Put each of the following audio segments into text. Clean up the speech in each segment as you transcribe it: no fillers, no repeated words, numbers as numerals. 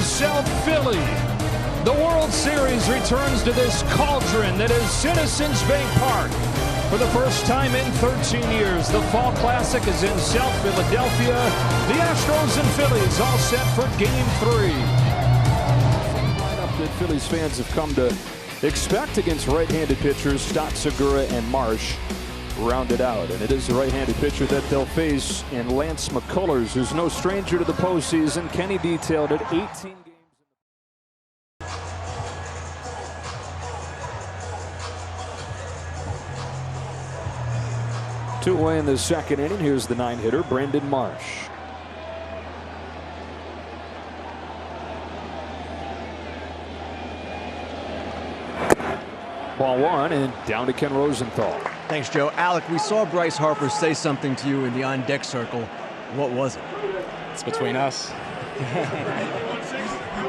South Philly. The World Series returns to this cauldron that is Citizens Bank Park. For the first time in 13 years, the Fall Classic is in South Philadelphia. The Astros and Phillies all set for Game 3. Lineup that Phillies fans have come to expect against right-handed pitchers Stott, Segura, and Marsh rounded out. And it is the right-handed pitcher that they'll face in Lance McCullers, who's no stranger to the postseason. Kenny detailed it, 18 games. Two away in the second inning. Here's the 9-hitter, Brandon Marsh. Ball one and down to Ken Rosenthal. Thanks, Joe. Alec, we saw Bryce Harper say something to you in the on-deck circle. What was it? It's between us.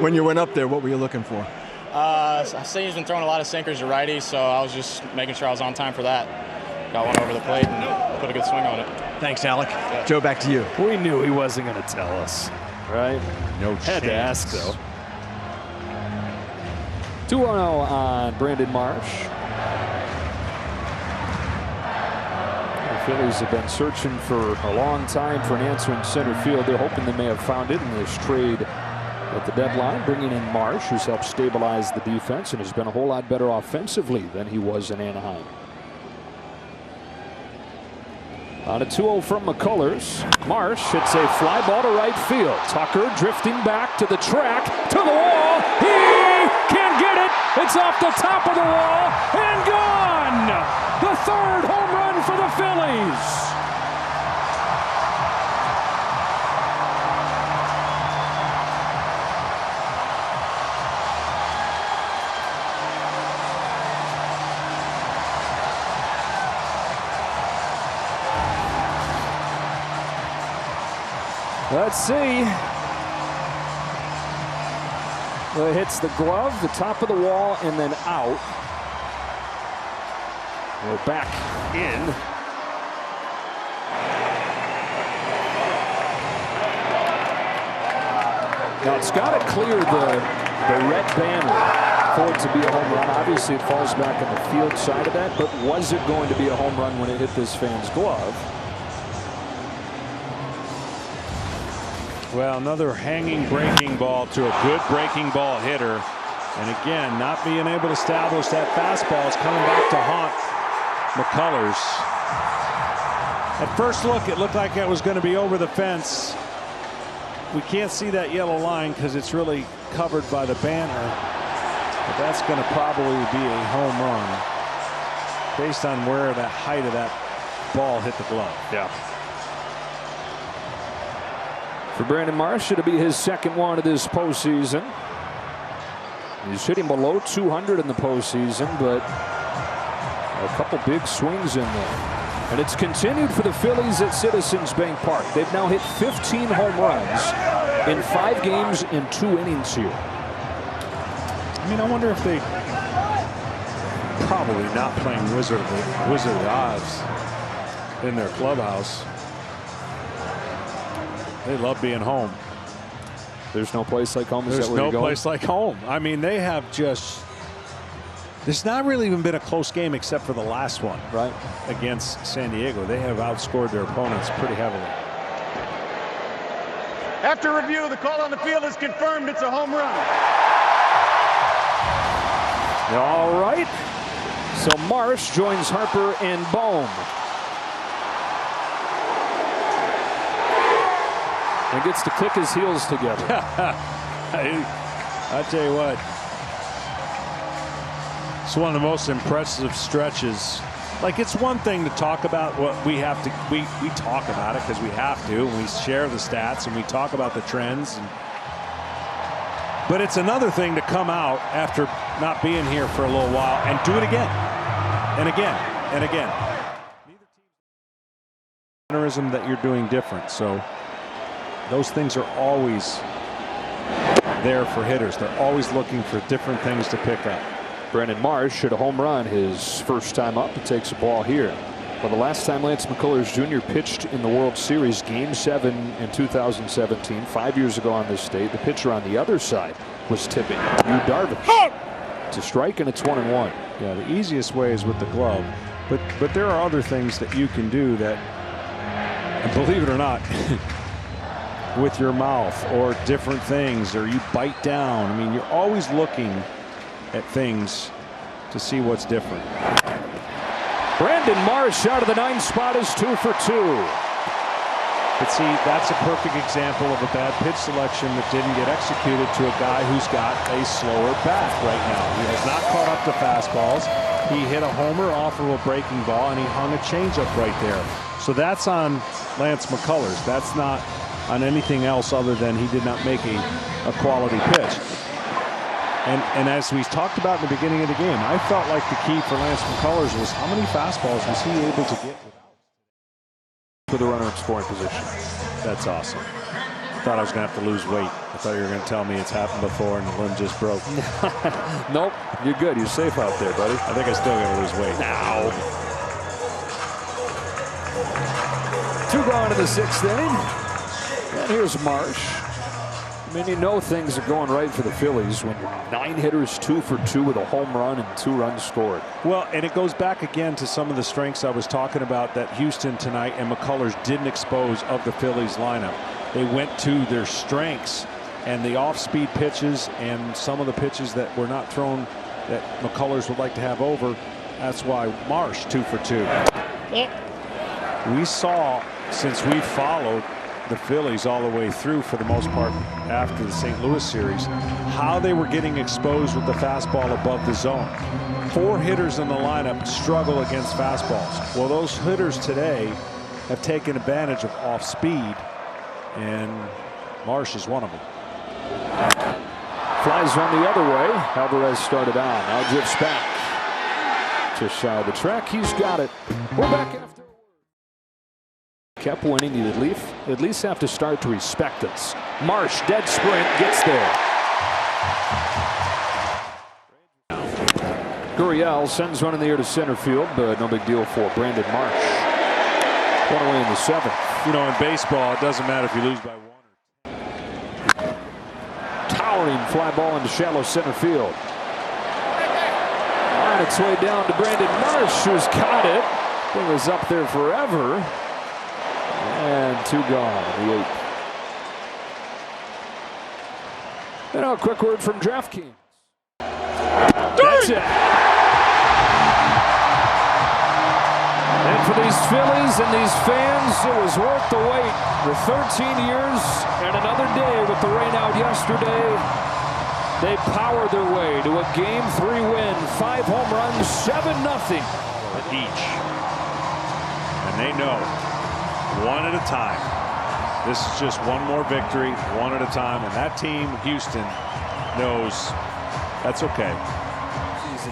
When you went up there, what were you looking for? I see he's been throwing a lot of sinkers to righties, so I was just making sure I was on time for that. Got one over the plate and put a good swing on it. Thanks, Alec. Yeah. Joe, back to you. We knew he wasn't going to tell us, right? No Had to ask, though. 2-0 on Brandon Marsh. The Phillies have been searching for a long time for an answer in center field. They're hoping they may have found it in this trade at the deadline, bringing in Marsh, who's helped stabilize the defense and has been a whole lot better offensively than he was in Anaheim. On a 2-0 from McCullers, Marsh hits a fly ball to right field. Tucker drifting back to the track, to the wall. He can't get it. It's off the top of the wall and gone. The third home run for the Phillies. Let's see. Well, it hits the glove, the top of the wall, and then out. We're back in. Now it's got to clear the red banner for it to be a home run. Obviously, it falls back on the field side of that, but was it going to be a home run when it hit this fan's glove? Well, another hanging breaking ball to a good breaking ball hitter. And again, not being able to establish that fastball is coming back to haunt McCullers. At first look, it looked like it was going to be over the fence. We can't see that yellow line because it's really covered by the banner. But that's going to probably be a home run based on where that height of that ball hit the glove. Yeah. For Brandon Marsh, it'll be his second one of this postseason. He's hitting below 200 in the postseason, but a couple big swings in there. And it's continued for the Phillies at Citizens Bank Park. They've now hit 15 home runs in 5 games in 2 innings here. I mean, I wonder if they probably not playing Wizard of Oz in their clubhouse. They love being home. There's no place like home. There's no place like home. I mean, they have just. There's not really even been a close game except for the last one, right, against San Diego. They have outscored their opponents pretty heavily. After review, the call on the field is confirmed. It's a home run. All right. So Marsh joins Harper and Bohm. And gets to click his heels together. I tell you what, it's one of the most impressive stretches. Like, it's one thing to talk about what we have to, we talk about it because we have to, and we share the stats and we talk about the trends. But it's another thing to come out after not being here for a little while and do it again and again and again. Neither team that you're doing different. So those things are always there for hitters. They're always looking for different things to pick up. Brandon Marsh hit a home run his first time up. He takes a ball here. Well, the last time Lance McCullers Jr. pitched in the World Series, Game 7 in 2017, 5 years ago on this date, the pitcher on the other side was tipping Yu Darvish. It's a strike and it's 1-1. Yeah, the easiest way is with the glove, but there are other things that you can do that, and believe it or not, with your mouth or different things, or you bite down. I mean, you're always looking at things to see what's different. Brandon Marsh out of the 9th spot is 2 for 2. But see, that's a perfect example of a bad pitch selection that didn't get executed to a guy who's got a slower bat right now. He has not caught up to fastballs. He hit a homer off of a breaking ball, and he hung a changeup right there. So that's on Lance McCullers. That's not on anything else other than he did not make a quality pitch. And as we talked about in the beginning of the game, I felt like the key for Lance McCullers was how many fastballs was he able to get for the runner in scoring position. That's awesome. I thought I was going to have to lose weight. I thought you were going to tell me it's happened before and the limb just broke. Nope, you're good. You're safe out there, buddy. I think I still got to lose weight. Now. 2 gone in the 6th inning. And here's Marsh. I mean, you know things are going right for the Phillies when 9 hitters, 2 for 2 with a home run and 2 runs scored. Well, and it goes back again to some of the strengths I was talking about that Houston tonight and McCullers didn't expose of the Phillies lineup. They went to their strengths and the off-speed pitches and some of the pitches that were not thrown that McCullers would like to have over. That's why Marsh 2 for 2. We saw, since we followed the Phillies all the way through for the most part after the St. Louis series, how they were getting exposed with the fastball above the zone. 4 hitters in the lineup struggle against fastballs. Well, those hitters today have taken advantage of off speed, and Marsh is one of them. Flies run the other way. Alvarez started on. Now drifts back. Just shy of the track. He's got it. We're back after. Kept winning. You'd at least have to start to respect us. Marsh, dead sprint, gets there. Gurriel sends one in the air to center field, but no big deal for Brandon Marsh. One away in the 7th. You know, in baseball, it doesn't matter if you lose by 1 or 2. Towering fly ball into shallow center field. On its way down to Brandon Marsh, who's got it. Thing was up there forever. And 2 gone in the 8th. And now a quick word from DraftKings. That's it. And for these Phillies and these fans, it was worth the wait. For 13 years and another day with the rain out yesterday, they powered their way to a Game 3 win. 5 home runs, 7-0 each. And they know, one at a time. This is just one more victory, one at a time, and that team, Houston, knows that's okay.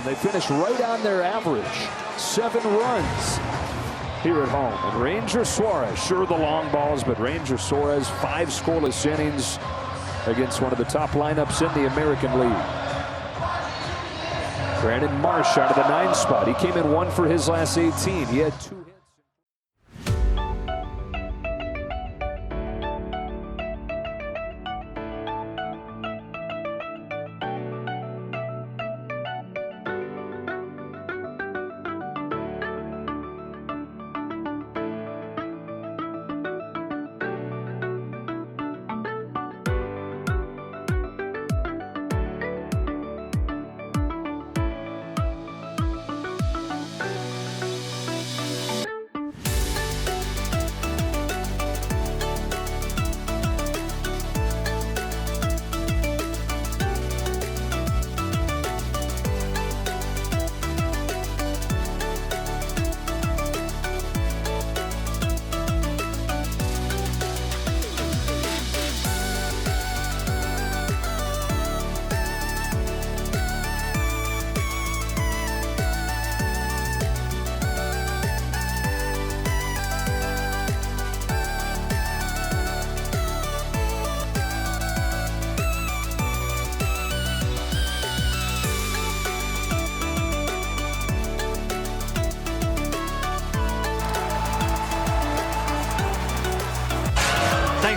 They finished right on their average, 7 runs here at home. And Ranger Suarez, sure the long balls, but Ranger Suarez 5 scoreless innings against one of the top lineups in the American League. Brandon Marsh out of the 9th spot. He came in 1 for his last 18. He had 2 hits.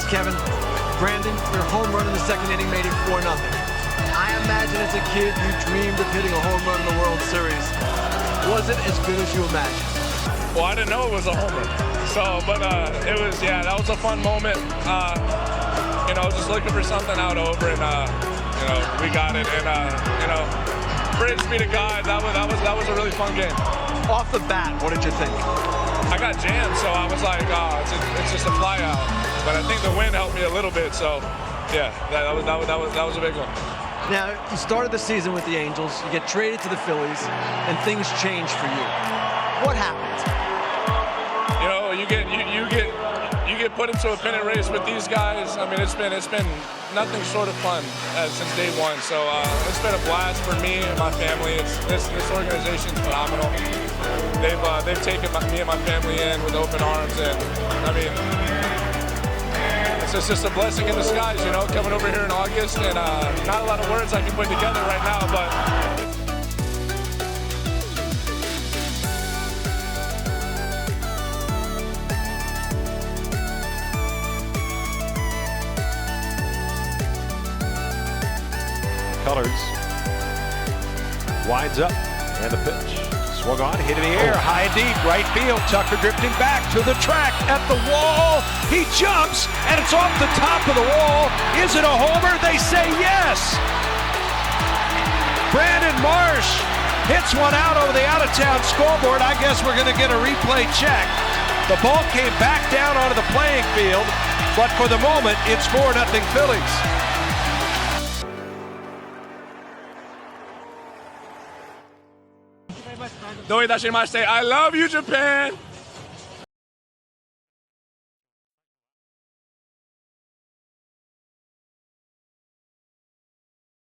Kevin. Brandon, your home run in the second inning made it 4-0. I imagine as a kid you dreamed of hitting a home run in the World Series. Was it as good as you imagined? Well, I didn't know it was a home run. So, but it was, yeah, that was a fun moment. You know, just looking for something out over, and you know, we got it. And you know, praise be to God. That was a really fun game. Off the bat, what did you think? I got jammed, so I was like, oh, it's just a fly out. But I think the wind helped me a little bit. So, yeah, that was a big one. Now, you started the season with the Angels, you get traded to the Phillies, and things change for you. What happened? You know, you get put into a pennant race with these guys. I mean, it's been nothing short of fun since day one. So it's been a blast for me and my family. This organization's phenomenal. They've taken me and my family in with open arms, and I mean, it's just a blessing in disguise, you know, coming over here in August, and not a lot of words I can put together right now, but. Colors winds up, and the pitch swung on, hit in the air, high and deep, right field. Tucker drifting back to the track at the wall. He jumps, and it's off the top of the wall. Is it a homer? They say yes. Brandon Marsh hits one out over the out-of-town scoreboard. I guess we're going to get a replay check. The ball came back down onto the playing field, but for the moment, it's 4-0 Phillies. I love you, Japan.